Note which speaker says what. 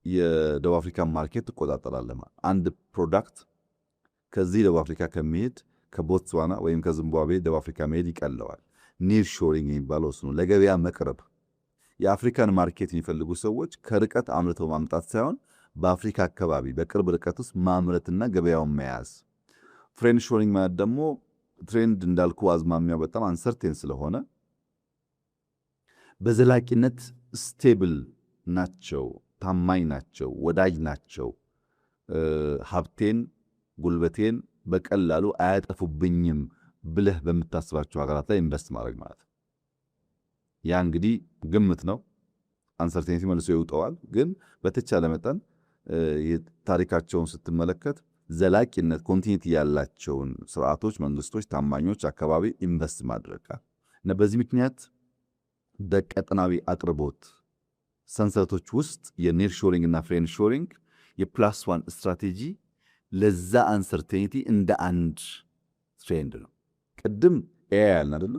Speaker 1: የደቡብ አፍሪካ ማርኬት ትቆጣጠራለህ። አንድ ፕሮዳክት ከዚህ ደቡብ አፍሪካ ከሚሄድ ከቦትስዋና ወይም ከዚምባብዌ ደቡብ አፍሪካ መሄድ ይቀለዋል። ኒር ሾሪንግ የሚባለው እሱ ነው። ለገበያ መቅረብ። የአፍሪካን ማርኬት የሚፈልጉ ሰዎች ከርቀት አምርተው ማምጣት ሳይሆን በአፍሪካ አካባቢ በቅርብ ርቀት ውስጥ ማምረትና ገበያውን መያዝ። ፍሬንድ ሾሪንግ ማለት ደግሞ ትሬንድ እንዳልኩ አዝማሚያው በጣም አንሰርቴን ስለሆነ በዘላቂነት ስቴብል ናቸው፣ ታማኝ ናቸው፣ ወዳጅ ናቸው፣ ሀብቴን ጉልበቴን በቀላሉ አያጠፉብኝም ብለህ በምታስባቸው ሀገራት ላይ ኢንቨስት ማድረግ ማለት ነው። ያ እንግዲህ ግምት ነው። አንሰርቴኒቲ መልሶ ይውጠዋል። ግን በተቻለ መጠን ታሪካቸውን ስትመለከት ዘላቂነት ኮንቲኒቲ ያላቸውን ስርዓቶች፣ መንግስቶች፣ ታማኞች አካባቢ ኢንቨስት ማድረግ እና በዚህ ምክንያት በቀጠናዊ አቅርቦት ሰንሰለቶች ውስጥ የኒር ሾሪንግ እና ፍሬንድ ሾሪንግ የፕላስ ዋን ስትራቴጂ ለዛ አንሰርቴኒቲ እንደ አንድ ትሬንድ ነው። ቅድም ኤአይ ያልን አይደለም?